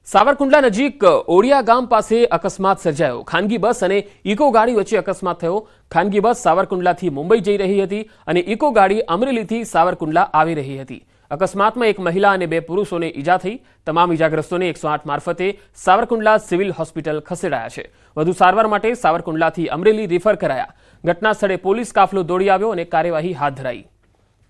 સાવરકુંડલા નજીક ઓડિયા ગામ પાસે અકસ્માત સર્જાયો। ખાનગી બસ અને ઇકો ગાડી વચ્ચે અકસ્માત થયો। ખાનગી બસ સાવરકુંડલાથી મુંબઈ જઈ રહી હતી અને ઇકો ગાડી અમરેલીથી સાવરકુંડલા આવી રહી હતી। અકસ્માતમાં એક મહિલા અને બે પુરુષોને ઈજા થઈ। તમામ ઈજાગ્રસ્તોને 108 મારફતે સાવરકુંડલા સિવિલ હોસ્પિટલ ખસેડાયા છે। વધુ સારવાર માટે સાવરકુંડલાથી અમરેલી રિફર કરાયા। ઘટના સ્થળે પોલીસ કાફલો દોડી આવ્યો અને કાર્યવાહી હાથ ધરાઈ।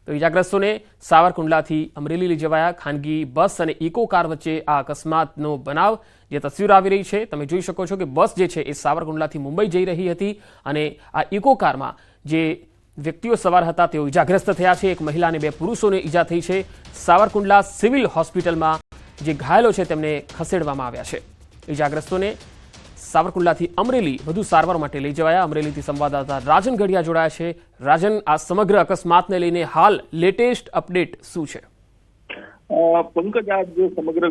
તો ઈજાગ્રસ્તોને સાવરકુંડલાથી અમરેલી લઈ જવાયા। ખાનગી બસ અને ઇકો કાર વચ્ચે આ અકસ્માતનો બનાવ જે તસવીર આવી રહી છે તમે જોઈ શકો છો કે બસ જે છે એ સાવરકુંડલાથી મુંબઈ જઈ રહી હતી અને આ ઇકો કારમાં જે વ્યક્તિઓ સવાર હતા તેઓ ઈજાગ્રસ્ત થયા છે। એક મહિલા અને બે પુરુષોને ઈજા થઈ છે। સાવરકુંડલા સિવિલ હોસ્પિટલમાં જે ઘાયલો છે તેમને ખસેડવામાં આવ્યા છે। ઈજાગ્રસ્તોને સાવરકુંડલાથી અમરેલી વધુ સારવાર માટે લઈ જવાયા। અમરેલીથી સંવાદદાતા રાજન ગઢિયા જોડાયા છે। રાજન, આ સમગ્ર અકસ્માતને લઈને હાલ લેટેસ્ટ અપડેટ શું છે? પંકજ, આ જે સમગ્ર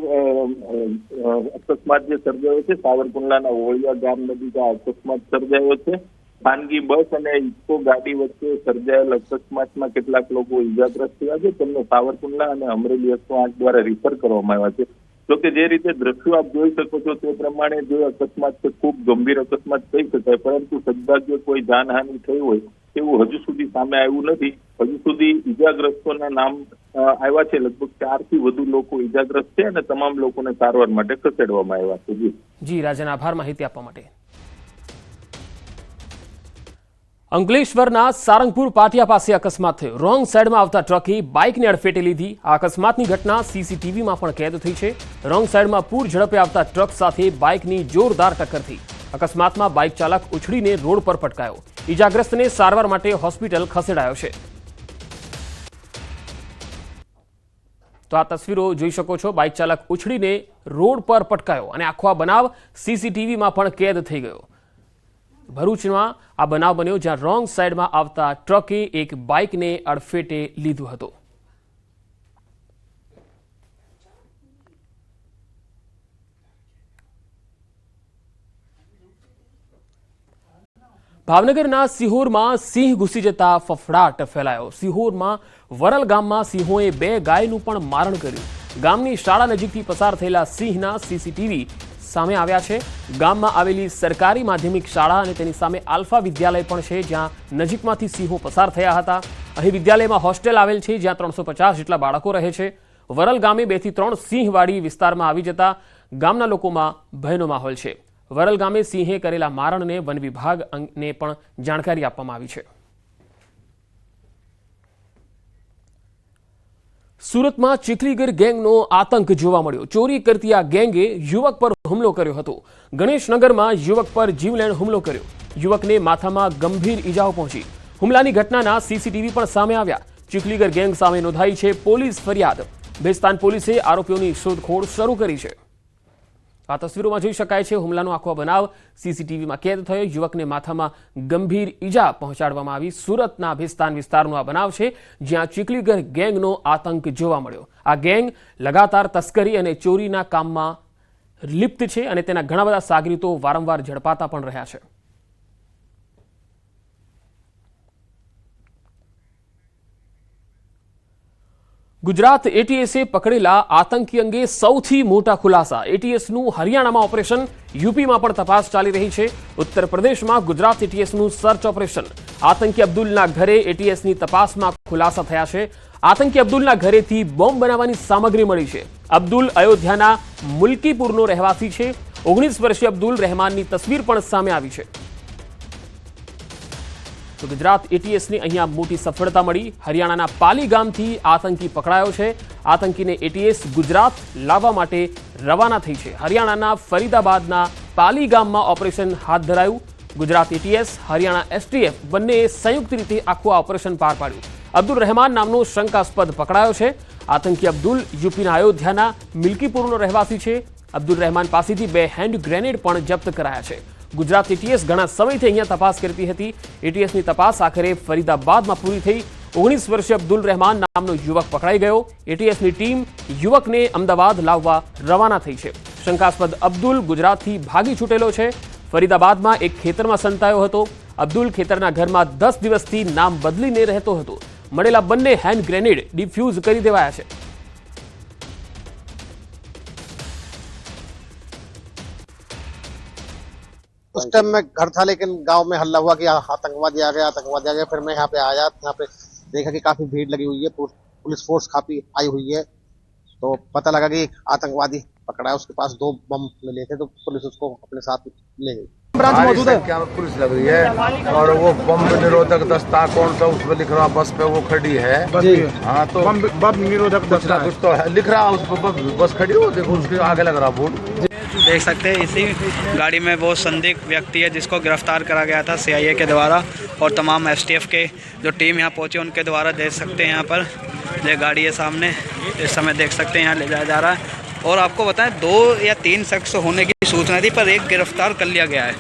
અકસ્માત જે સર્જાયો છે સાવરકુંડલાના ઓળિયા ગામ નજીક આ અકસ્માત સર્જાયો છે। ખાનગી બસ અને ઇકો ગાડી વચ્ચે સર્જાયેલ અકસ્માતમાં કેટલાક લોકો ઈજાગ્રસ્ત થયા છે। તેમને સાવરકુંડલા અને અમરેલી 108 દ્વારા રિફર કરવામાં આવ્યા છે। જોકે જે રીતે દ્રશ્યો આપ જોઈ શકો છો તે પ્રમાણે જે અકસ્માત છે ખૂબ ગંભીર અકસ્માત કહી શકાય, પરંતુ સદભાગ્ય કોઈ જાનહાનિ થઈ હોય તેવું હજુ સુધી સામે આવ્યું નથી। હજુ સુધી ઈજાગ્રસ્તોના નામ આવ્યા છે। લગભગ 4 થી વધુ લોકો ઈજાગ્રસ્ત છે અને તમામ લોકોને સારવાર માટે ખસેડવામાં આવ્યા છે। જી રાજન, આભાર માહિતી આપવા માટે। અંકલેશ્વરના સારંગપુર પાટિયા પાસે અકસ્માત થયો। રોંગ સાઈડમાં આવતા ટ્રકે બાઇકને અડફેટે લીધી। આ અકસ્માતની ઘટના સીસીટીવીમાં પણ કેદ થઈ છે। રોંગ સાઈડમાં પૂર ઝડપે આવતા ટ્રક સાથે બાઇકની જોરદાર ટક્કર થઈ। અકસ્માતમાં બાઇક ચાલક ઉછળીને રોડ પર પટકાયો। ઈજાગ્રસ્તને સારવાર માટે હોસ્પિટલ ખસેડાયો છે। તો આ તસવીરો જોઈ શકો છો, બાઇક ચાલક ઉછળીને રોડ પર પટકાયો અને આખો આ બનાવ સીસીટીવીમાં પણ કેદ થઈ ગયો। ભરૂચમાં આ બનાવ બન્યો જ્યાં રોંગ સાઈડમાં આવતા ટ્રકે એક બાઇકને અડફેટે લીધું હતું। ભાવનગરના સિહોરમાં સિંહ ઘૂસી જતા ફફડાટ ફેલાયો। સિહોરમાં વરલ ગામમાં સિંહોએ 2 ગાયનું પણ મારણ કર્યું। ગામની શાળા નજીકથી પસાર થયેલા સિંહના સીસીટીવી સામે આવ્યા છે। ગામમાં આવેલી સરકારી માધ્યમિક શાળા અને તેની સામે આલ્ફા વિદ્યાલય પણ છે જ્યાં નજીકમાંથી સિંહો પસાર થયા હતા। અહીં વિદ્યાલયમાં હોસ્ટેલ આવેલ છે જ્યાં 350 જેટલા બાળકો રહે છે। વરલ ગામે 2 થી 3 સિંહવાડી વિસ્તારમાં આવી જતા ગામના લોકોમાં ભયનો માહોલ છે। વરલ ગામે સિંહે કરેલા મારણને વન વિભાગને પણ જાણકારી આપવામાં આવી છે। સુરતમાં ચીખલીગર ગેંગનો આતંક જોવા મળ્યો। ચોરી કરતી આ ગેંગે યુવક પર હુમલો કર્યો હતો। ગણેશનગરમાં યુવક પર જીવલેણ હુમલો કર્યો। યુવકને માથામાં ગંભીર ઈજાઓ પહોંચી। હુમલાની ઘટનાના સીસીટીવી પણ સામે આવ્યા। ચીખલીગર ગેંગ સામે નોંધાઈ છે પોલીસ ફરિયાદ। ભેસ્તાન પોલીસે આરોપીઓની શોધખોળ શરૂ કરી છે। આ તસવીરોમાં જોઈ શકાય છે હુમલાનો આખો બનાવ સીસીટીવીમાં કેદ થયો। યુવકને માથામાં ગંભીર ઈજા પહોંચાડવામાં આવી। સુરતના ભેસ્તાન વિસ્તારનો આ બનાવ છે જ્યાં ચીખલીગર ગેંગનો આતંક જોવા મળ્યો। આ ગેંગ લગાતાર તસ્કરી અને ચોરીના કામમાં લિપ્ત છે અને તેના ઘણા બધા સાગરીતો વારંવાર ઝડપાતા પણ રહ્યા છે। ગુજરાત એટીએસે પકડેલા આતંકી અંગે સૌથી મોટા ખુલાસા। એટીએસનું હરિયાણામાં ઓપરેશન, યુપીમાં પણ તપાસ ચાલી રહી છે। ઉત્તર પ્રદેશમાં ગુજરાત એટીએસનું સર્ચ ઓપરેશન। આતંકી અબ્દુલના ઘરે એટીએસની તપાસમાં ખુલાસા થયા છે। આતંકી અબ્દુલના ઘરેથી બોમ્બ બનાવવાની સામગ્રી મળી છે। અબ્દુલ અયોધ્યાના મુલકીપુરનો રહેવાસી છે। 19 વર્ષીય અબ્દુલ રહેમાનની તસવીર પણ સામે આવી છે। તો ગુજરાત એટીએસને અહીંયા મોટી સફળતા મળી। હરિયાણાના પાલી ગામથી આતંકી પકડાયો છે। આતંકીને એટીએસ ગુજરાત લાવવા માટે રવાના થઈ છે। હરિયાણાના ફરીદાબાદના પાલી ગામમાં ઓપરેશન હાથ ધરાયું। ગુજરાત એટીએસ, હરિયાણા એસટીએફ બંનેએ સંયુક્ત રીતે આખું આ ઓપરેશન પાર પાડ્યું। અબ્દુલ રહેમાન નામનો શંકાસ્પદ પકડાયો છે। આતંકી અબ્દુલ યુપીના અયોધ્યાના મિલ્કીપુરનો રહેવાસી છે। અબ્દુલ રહેમાન પાસેથી 2 હેન્ડ ગ્રેનેડ પણ જપ્ત કરાયા છે। ગુજરાત એટીએસ ઘણા સમયથી અહીંયા તપાસ કરતી હતી। એટીએસની તપાસ આખરે ફરીદાબાદમાં પૂરી થઈ। 19 વર્ષીય અબ્દુલ રહેમાન નામનો યુવક પકડાઈ ગયો। એટીએસની ટીમ યુવકને અમદાવાદ લાવવા રવાના થઈ છે। શંકાસ્પદ અબ્દુલ ગુજરાતથી ભાગી છૂટેલો છે। ફરીદાબાદમાં એક ખેતરમાં સંતાયો હતો। અબ્દુલ ખેતરના ઘરમાં 10 દિવસથી નામ બદલીને રહેતો હતો। મળેલા બંને હેન્ડ ગ્રેનેડ ડિફ્યુઝ કરી દેવાયા છે। उस टाइम मैं घर था, लेकिन गांव में हल्ला हुआ कि आतंकवादी आ गया, आतंकवादी आ गया। फिर मैं यहाँ पे आया, यहाँ पे देखा कि काफी भीड़ लगी हुई है, पुलिस फोर्स काफी आई हुई है। तो पता लगा कि आतंकवादी पकड़ा है, उसके पास 2 बम मिले थे, तो पुलिस उसको अपने साथ ले गई। ब्रांच मौजूद है, क्या पुलिस लग रही है और वो बम निरोधक दस्ता कौन सा उसमें लिख रहा बस पे वो खड़ी है। हाँ, तो बम निरोधक दस्ता कुछ तो है लिख रहा, उस पर बस खड़ी हो, देखो उसके आगे लग रहा बोर्ड। देख सकते हैं इसी गाड़ी में वो संदिग्ध व्यक्ति है जिसको गिरफ्तार करा गया था CIA के द्वारा, और तमाम STF के जो टीम यहाँ पहुंची उनके द्वारा। देख सकते हैं यहाँ पर ये गाड़ी है सामने, इस समय देख सकते हैं यहाँ ले जाया जा रहा है। और आपको बताएं 2 या 3 शख्स होने की सूचना थी, पर एक गिरफ्तार कर लिया गया है।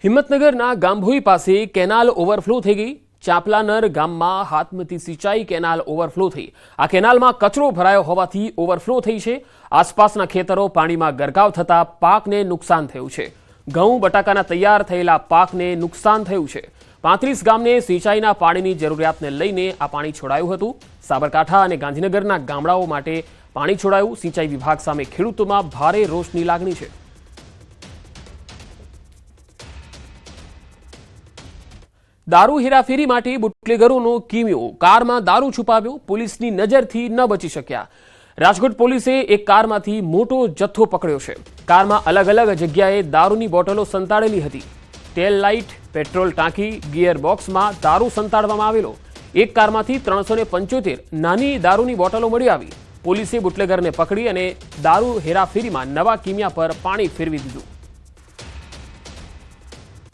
હિંમતનગરના ગામભોઈ પાસે કેનાલ ઓવરફ્લો થઈ ગઈ। ચાંપલાનર ગામમાં હાથમતી સિંચાઈ કેનાલ ઓવરફ્લો થઈ। આ કેનાલમાં કચરો ભરાયો હોવાથી ઓવરફ્લો થઈ છે। આસપાસના ખેતરો પાણીમાં ગરકાવ થતા પાકને નુકસાન થયું છે। ઘઉં બટાકાના તૈયાર થયેલા પાકને નુકસાન થયું છે। 35 ગામને સિંચાઈના પાણીની જરૂરિયાતને લઈને આ પાણી છોડાયું હતું। સાબરકાંઠા અને ગાંધીનગરના ગામડાઓ માટે પાણી છોડાયું। સિંચાઈ વિભાગ સામે ખેડૂતોમાં ભારે રોષની લાગણી છે। દારૂ હેરાફેરી માટે બુટલેગરોનો કિમિયો। કારમાં દારૂ છુપાવ્યો, પોલીસની નજરથી ન બચી શક્યા। રાજકોટ પોલીસે એક કારમાંથી મોટો જથ્થો પકડ્યો છે। કારમાં અલગ અલગ જગ્યાએ દારૂની બોટલો સંતાડેલી હતી। ટેલ લાઇટ, પેટ્રોલ ટાંકી, ગિયર બોક્સમાં દારૂ સંતાડવામાં આવેલો। એક કારમાંથી 375 નાની દારૂની બોટલો મળી આવી। પોલીસે બુટલેગરને પકડી અને દારૂ હેરાફેરીમાં નવા કિમિયા પર પાણી ફેરવી દીધું।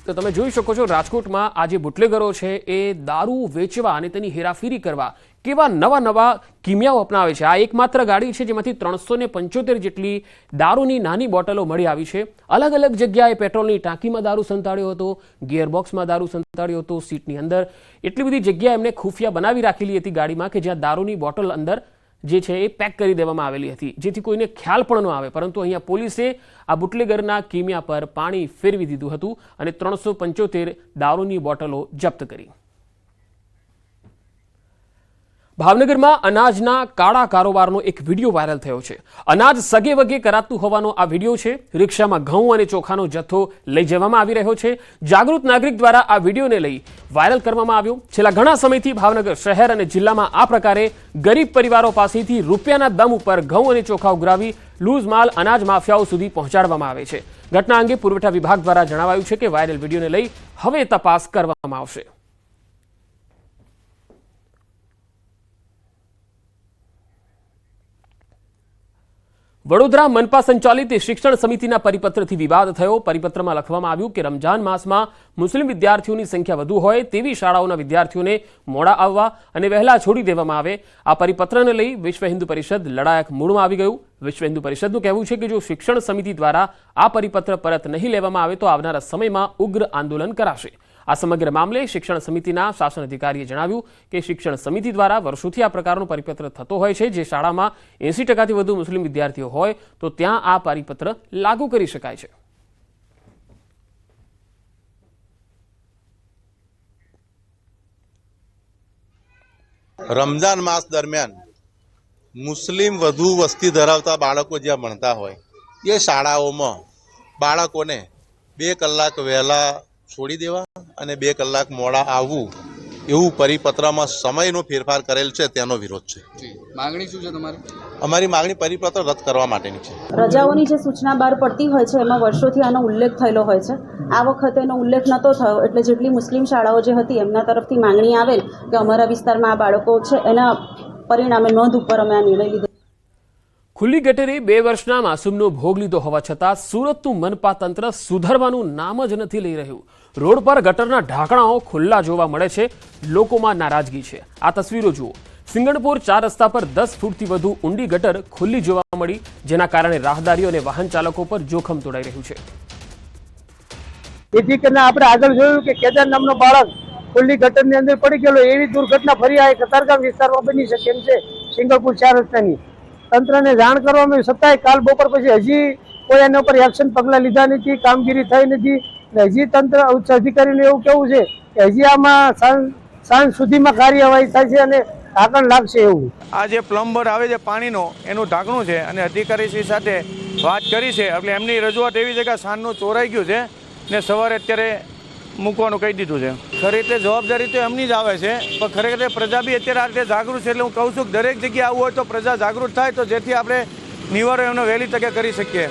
તો તમે જોઈ શકો છો રાજકોટમાં આ જે બુટલેગરો છે એ દારૂ વેચવા અને તેની હેરાફેરી કરવા કેવા નવા નવા કિમિયાઓ અપનાવે છે। આ એકમાત્ર ગાડી છે જેમાંથી 375 જેટલી દારૂની નાની બોટલો મળી આવી છે। અલગ અલગ જગ્યાએ પેટ્રોલની ટાંકીમાં દારૂ સંતાડ્યો હતો, ગિયરબોક્સમાં દારૂ સંતાડ્યો હતો, સીટની અંદર એટલી બધી જગ્યા એમને ખુફિયા બનાવી રાખેલી હતી ગાડીમાં કે જ્યાં દારૂની બોટલ અંદર જે છે એ પેક કરી દેવામાં આવેલી હતી, જેથી કોઈને ખ્યાલ પણ ન આવે। પરંતુ અહીંયા પોલીસે આ બુટલેગરના કિમિયા પર પાણી ફેરવી દીધું હતું અને 375 દારૂની બોટલો જપ્ત કરી। ભાવનગરમાં અનાજના કાળા કારોબારનો એક વિડીયો વાયરલ થયો છે। અનાજ સગે વગે કરાતું હોવાનો આ વિડીયો છે। રિક્ષામાં ઘઉં અને ચોખાનો જથ્થો લઈ જવામાં આવી રહ્યો છે। જાગૃત નાગરિક દ્વારા આ વિડીયોને લઈ વાયરલ કરવામાં આવ્યો। છેલ્લા ઘણા સમયથી ભાવનગર શહેર અને જિલ્લામાં આ પ્રકારે ગરીબ પરિવારો પાસેથી રૂપિયાના દમ ઉપર ઘઉં અને ચોખા ઉઘરાવી લૂઝ માલ અનાજ માફિયાઓ સુધી પહોંચાડવામાં આવે છે। ઘટના અંગે પુરવઠા વિભાગ દ્વારા જણાવાયું છે કે વાયરલ વિડીયોને લઈ હવે તપાસ કરવામાં આવશે। વડોદરા મનપા સંચાલિત શિક્ષણ સમિતિના પરિપત્રથી વિવાદ થયો। પરિપત્રમાં લખવામાં આવ્યું કે રમજાન માસમાં મુસ્લિમ વિદ્યાર્થીઓની સંખ્યા વધુ હોય તેવી શાળાઓના વિદ્યાર્થીઓને મોડા આવવા અને વહેલા છોડી દેવામાં આવે। આ પરિપત્રને લઈ વિશ્વ હિન્દુ પરિષદ લડાયક મૂડમાં આવી ગયું। વિશ્વ હિન્દુ પરિષદનું કહેવું છે કે જો શિક્ષણ સમિતિ દ્વારા આ પરિપત્ર પરત નહીં લેવામાં આવે તો આવનારા સમયમાં ઉગ્ર આંદોલન કરાશે। આ સમગ્ર મામલે શિક્ષણ સમિતિના શાસન અધિકારીએ જણાવ્યું કે શિક્ષણ સમિતિ દ્વારા વર્ષોથી આ પ્રકારનો પરિપત્ર થતો હોય છે। જે શાળામાં 80% વધુ મુસ્લિમ વિદ્યાર્થીઓ હોય તો ત્યાં આ પરિપત્ર લાગુ કરી શકાય છે। રમજાન માસ દરમિયાન મુસ્લિમ વધુ વસ્તી ધરાવતા બાળકો જ્યાં ભણતા હોય એ શાળાઓમાં બાળકોને 2 કલાક વહેલા છોડી દેવા અને 2 કલાક મોડા આવવું એવું પરિપત્રમાં સમયનો ફેરફાર કરેલ છે, તેનો વિરોધ છે। માંગણી શું છે તમારી? અમારી માંગણી પરિપત્ર રદ કરવા માટેની છે। રજાઓની જે સૂચના બહાર પડતી હોય છે એમાં વર્ષોથી આનો ઉલ્લેખ થયેલો હોય છે। આ વખતે એનો ઉલ્લેખ નહોતો થયો એટલે જેટલી મુસ્લિમ શાળાઓ જે હતી એમના તરફથી માંગણી આવેલ કે અમારા વિસ્તારમાં આ બાળકો છે એના પરિણામે નોંધ ઉપર અમે આ નિર્ણય લીધો। ખુલ્લી ગટરે 2 વર્ષના માસૂમનો ભોગ લીધો હોવા છતાં સુરતનું મનપા તંત્ર સુધરવાનું નામ જ નથી લઈ રહ્યું। રોડ પર ગટરના ઢાંકણાઓ ખુલ્લા જોવા મળે છે, લોકોમાં નારાજગી છે। આ તસવીરો જુઓ। સિંગણપોર 4 રસ્તા પર 10 ફૂટથી વધુ ઊંડી ગટર ખુલ્લી જોવા મળી, જેના કારણે રાહદારીઓ અને વાહન ચાલકો પર જોખમ તોડાઈ રહ્યું છે। જેથી કરીને આપણે આગળ જોયું કે કેદાર નામનો બાળક ખુલ્લી ગટરની અંદર પડી ગયેલો। એવી દુર્ઘટના ફરી આ કતારગામ વિસ્તારમાં બની શકે એમ છે। સિંગણપુર 4 રસ્તાની તંત્રને જાણ કરવામાં છતાંય કાલ બપોર પછી હજી કોઈ એના ઉપર એક્શન પગલાં લીધા નથી, કામગીરી થઈ નથી। હજી તંત્ર ઉચ્ચ અધિકારીનું એવું કહેવું છે કે હજી આમાં સાંજ સુધીમાં કાર્યવાહી થશે અને ઢાંકણ લાગશે એવું। આ જે પ્લમ્બર આવે છે પાણીનો એનું ઢાંકણું છે અને અધિકારીશ્રી સાથે વાત કરી છે, એટલે એમની રજૂઆત એવી છે કે સાંજનું ચોરાઈ ગયું છે ને સવારે અત્યારે મૂકવાનું કહી દીધું છે. ખરી રીતે જવાબદારી તો એમની જ આવે છે, પણ ખરેખર પ્રજા બી અત્યારે આ રીતે જાગૃત છે. એટલે હું કહું છું કે દરેક જગ્યાએ આવું હોય તો પ્રજા જાગૃત થાય, તો જેથી આપણે નિવારણ એમનો વહેલી તકે કરી શકીએ.